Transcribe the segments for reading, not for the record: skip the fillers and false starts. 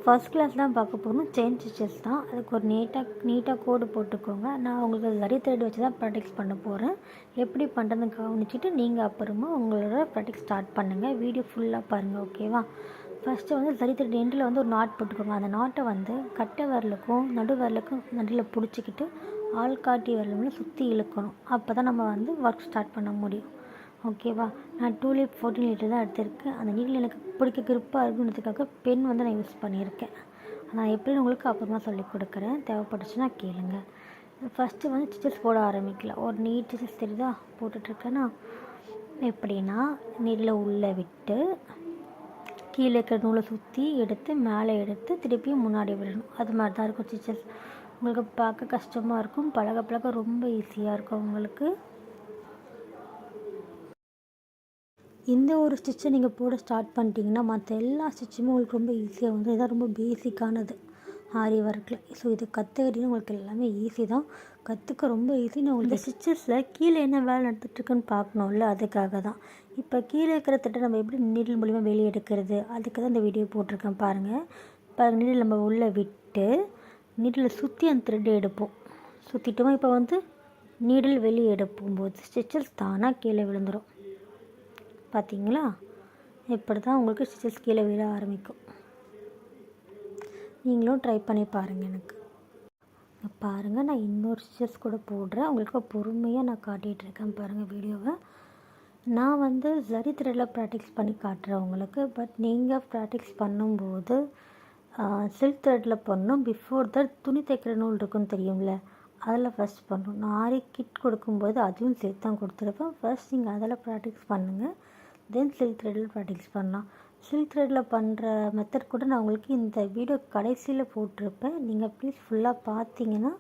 First class தான் பார்க்க போகணும். செயின் ஸ்டிச்சஸ் தான். அதுக்கு ஒரு நீட்டாக கோடு போட்டுக்கோங்க. நான் உங்களுக்கு ஜரி த்ரெட் வச்சு தான் ப்ராக்டிஸ் பண்ண போகிறேன். எப்படி பண்ணுறதுன்னு கவனிச்சிட்டு நீங்கள் அப்புறமா உங்களோட ப்ராக்டிஸ் ஸ்டார்ட் பண்ணுங்கள். வீடியோ ஃபுல்லாக பாருங்கள், ஓகேவா? ஃபஸ்ட்டு வந்து ஜரி த்ரெட் எண்டில் வந்து ஒரு நாட் போட்டுக்கோங்க. அந்த நாட்டை வந்து கட்டை விரலுக்கும் நடு விரலுக்கும் நடுவில் பிடிச்சிக்கிட்டு ஆள்காட்டி விரலுமே சுற்றி இழுக்கணும். அப்போ தான் நம்ம வந்து ஒர்க் ஸ்டார்ட் பண்ண முடியும், ஓகேவா? நான் 2 லீப் 14 லிட்டர் தான் எடுத்திருக்கேன். அந்த நீடில் எனக்கு பிடிக்க கிரிப்பாக இருக்குன்றதுக்காக பென் வந்து நான் யூஸ் பண்ணியிருக்கேன். நான் எப்படின்னு உங்களுக்கு அப்புறமா சொல்லிக் கொடுக்குறேன். தேவைப்பட்டுச்சுன்னா கேளுங்க. ஃபஸ்ட்டு வந்து ஸ்டிச்சஸ் போட ஆரம்பிக்கலாம். ஒரு நீட் ஸ்டிச்சஸ் தெரியுதா போட்டுட்ருக்கேன்னா, எப்படின்னா நீடில் உள்ளே விட்டு கீழே இருக்கிற நூலை சுற்றி எடுத்து மேலே எடுத்து திருப்பியும் முன்னாடி விடணும். அது மாதிரி தான் இருக்கும் ஸ்டிச்சஸ். உங்களுக்கு பார்க்க கஷ்டமாக இருக்கும், பழக ரொம்ப ஈஸியாக இருக்கும் உங்களுக்கு. இந்த ஒரு ஸ்டிச்சை நீங்கள் போட ஸ்டார்ட் பண்ணிட்டீங்கன்னா மற்ற எல்லா ஸ்டிச்சுமே உங்களுக்கு ரொம்ப ஈஸியாக வந்து இதான் ரொம்ப பேசிக்கானது ஆரி ஒர்க்கில். ஸோ இது கற்றுக்கிட்டிங்கன்னா உங்களுக்கு எல்லாமே ஈஸி தான், கற்றுக்க ரொம்ப ஈஸி. நான் உங்களுக்கு ஸ்டிச்சஸில் கீழே என்ன வேலை நடந்துட்டுருக்குன்னு பார்க்கணும்ல, அதுக்காக தான். இப்போ கீழே இருக்கிற திட்டை நம்ம எப்படி நீடில் மூலிமா வெளியே எடுக்கிறது, அதுக்கு தான் இந்த வீடியோ போட்டிருக்கேன் பாருங்கள். நீடில் நம்ம உள்ளே விட்டு நீடில் சுற்றி அந்த த்ரெட்டை எடுப்போம். சுற்றிட்டோம். இப்போ வந்து நீடில் வெளியே எடுக்கும்போது ஸ்டிச்சஸ் தானாக கீழே விழுந்துடும். பார்த்தீங்களா? இப்படி தான் உங்களுக்கு ஸ்டிச்சஸ் கீழே விழ ஆரம்பிக்கும். நீங்களும் ட்ரை பண்ணி பாருங்கள். எனக்கு பாருங்கள், நான் இன்னொரு ஸ்டிச்சஸ் கூட போடுறேன். உங்களுக்கு பொறுமையாக நான் காட்டிகிட்ருக்கேன் பாருங்கள் வீடியோவை. நான் வந்து ஜரி த்ரெட்டில் ப்ராக்டிஸ் பண்ணி காட்டுறேன் உங்களுக்கு. பட் நீங்கள் ப்ராக்டிஸ் பண்ணும்போது சில்க் த்ரெட்டில் பண்ணணும். பிஃபோர் தட் துணி தைக்கிற நூல் இருக்குன்னு தெரியும்ல, அதில் ஃபஸ்ட் பண்ணணும். நான் ஆரி கிட் கொடுக்கும்போது அதுவும் சேர்த்து தான் கொடுத்துருப்பேன். ஃபர்ஸ்ட் நீங்கள் அதில் ப்ராக்டிஸ் பண்ணுங்கள், தென் சில்க் த்ரெட்டில் ப்ராக்டிஸ் பண்ணலாம். சில்க் த்ரெட்டில் பண்ணுற மெத்தட் கூட நான் உங்களுக்கு இந்த வீடியோ கடைசியில் போட்டிருப்பேன். நீங்கள் ப்ளீஸ் ஃபுல்லாக பார்த்தீங்கன்னா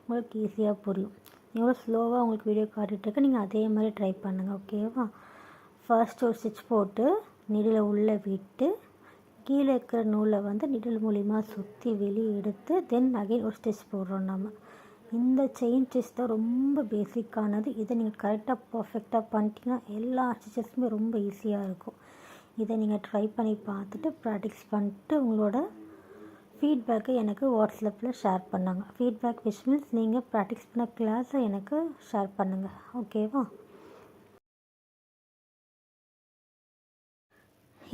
உங்களுக்கு ஈஸியாக புரியும். எவ்வளோ ஸ்லோவாக உங்களுக்கு வீடியோ காட்டிகிட்ருக்கேன், நீங்கள் அதே மாதிரி ட்ரை பண்ணுங்கள், ஓகேவா? ஃபர்ஸ்ட் ஒரு ஸ்டிச் போட்டு நீடில் உள்ளே விட்டு கீழே இருக்கிற நூலை வந்து நீடில் மூலிமா சுற்றி வெளியே எடுத்து தென் அகைன் ஒரு ஸ்டிச் போடுறோம் நம்ம. இந்த செயின் ஸ்டிச் தான் ரொம்ப பேசிக்கானது. இதை நீங்கள் கரெக்டாக பர்ஃபெக்டாக பண்ணிட்டீங்கன்னா எல்லா ஸ்டிச்சஸுமே ரொம்ப ஈஸியாக இருக்கும். இதை நீங்கள் ட்ரை பண்ணி பார்த்துட்டு ப்ராக்டிஸ் பண்ணிட்டு உங்களோட ஃபீட்பேக்கை எனக்கு வாட்ஸ்அப்பில் ஷேர் பண்ணாங்க. ஃபீட்பேக் விச் மீன்ஸ் நீங்கள் ப்ராக்டிஸ் பண்ண கிளாஸை எனக்கு ஷேர் பண்ணுங்கள், ஓகேவா?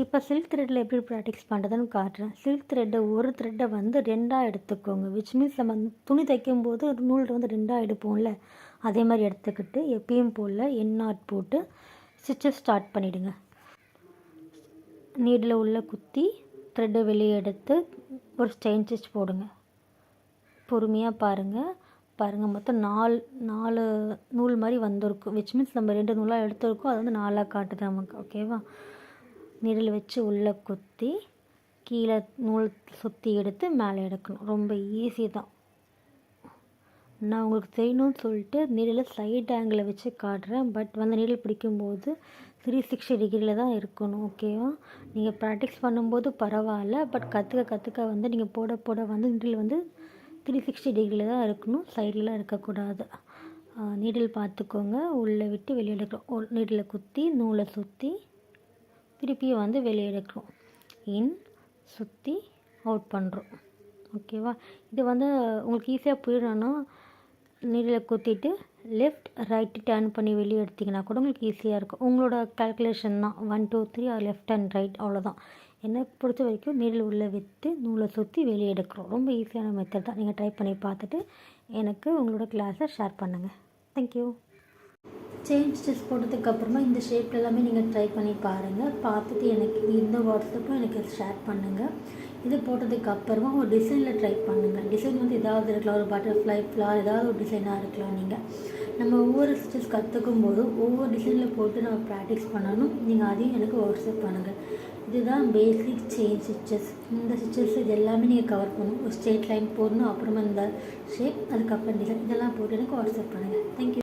இப்போ சில்க் த்ரெட்டில் எப்படி ப்ராக்டிஸ் பண்ணுறதுன்னு காட்டுறேன். சில்க் த்ரெட்டை ஒரு த்ரெட்டை வந்து 2ஆக எடுத்துக்கோங்க. விச் மீன்ஸ் நம்ம துணி தைக்கும்போது நூல் வந்து 2ஆக எடுப்போம்ல, அதே மாதிரி எடுத்துக்கிட்டு எப்பயும் போல் எண்ணாட் போட்டு ஸ்டிச்சஸ் ஸ்டார்ட் பண்ணிவிடுங்க. நீடில் உள்ள குத்தி த்ரெட்டை வெளியே எடுத்து ஒரு செயின் ஸ்டிச் போடுங்க. பொறுமையாக பாருங்கள். மொத்தம் 4 நூல் மாதிரி வந்திருக்கும். விச் மீன்ஸ் நம்ம 2 நூலாக எடுத்துருக்கோம், அது வந்து 4ஆக காட்டுது நமக்கு, ஓகேவா? நீடில் வச்சு உள்ளே குத்தி கீழே நூல் சுற்றி எடுத்து மேலே எடுக்கணும். ரொம்ப ஈஸி தான். நான் உங்களுக்கு தெரியணும்னு சொல்லிட்டு நீடில் சைட் ஆங்கிளை வச்சு காட்டுறேன். பட் வந்து நீடில் பிடிக்கும்போது 360 டிகிரியில் தான் இருக்கணும், ஓகேவா? நீங்கள் ப்ராக்டிஸ் பண்ணும்போது பரவாயில்ல, பட் கற்றுக்க வந்து நீங்கள் போட வந்து நீடில் வந்து 360 டிகிரியில் தான் இருக்கணும், சைட்லலாம் இருக்கக்கூடாது. நீடில் பார்த்துக்கோங்க. உள்ளே விட்டு வெளியே எடுக்கிறோம். நீடில் குத்தி நூலை சுற்றி திருப்பியும் வந்து வெளியே எடுக்கிறோம். இன் சுற்றி அவுட் பண்ணுறோம், ஓகேவா? இது வந்து உங்களுக்கு ஈஸியாக புரியணும்னா நீடில் குத்திட்டு லெஃப்ட் ரைட்டு டர்ன் பண்ணி வெளியே எடுத்திங்கன்னா கூட உங்களுக்கு ஈஸியாக இருக்கும். உங்களோட கால்குலேஷன் தான். 1 2 3 லெஃப்ட் அண்ட் ரைட், அவ்வளோதான். என்னை பொறுத்த வரைக்கும் நீடில் உள்ளே விட்டு நூலை சுற்றி வெளியே எடுக்கிறோம். ரொம்ப ஈஸியான மெத்தட் தான். நீங்கள் ட்ரை பண்ணி பார்த்துட்டு எனக்கு உங்களோட கிளாஸை ஷேர் பண்ணுங்கள். தேங்க்யூ. செயின் ஸ்டிச் போட்டதுக்கப்புறமா இந்த ஷேப் எல்லாமே நீங்கள் ட்ரை பண்ணி பாருங்கள். பார்த்துட்டு எனக்கு இந்த வாட்ஸ்அப்பும் எனக்கு ஷேர் பண்ணுங்கள். இது போட்டதுக்கப்புறமா ஒரு டிசைனில் ட்ரை பண்ணுங்கள். டிசைன் வந்து ஏதாவது இருக்கலாம், ஒரு பட்டர்ஃப்ளை, ஃப்ளார், ஏதாவது ஒரு டிசைனாக இருக்கலாம். நம்ம ஒவ்வொரு ஸ்டிச்சஸ் கற்றுக்கும் போதும் ஒவ்வொரு டிசைனில் போட்டு நம்ம ப்ராக்டிஸ் பண்ணணும். நீங்கள் அதையும் எனக்கு வாட்ஸ்அப் பண்ணுங்கள். இதுதான் பேசிக் செயின் ஸ்டிச்சஸ். இந்த ஸ்டிச்சஸ் இது எல்லாமே நீங்கள் கவர் பண்ணணும். ஒரு ஸ்ட்ரெயிட் லைன் போடணும், அப்புறமா இந்த ஷேப், அதுக்கப்புறம் டிசைன், இதெல்லாம் போட்டு எனக்கு வாட்ஸ்அப் பண்ணுங்கள். தேங்க்யூ.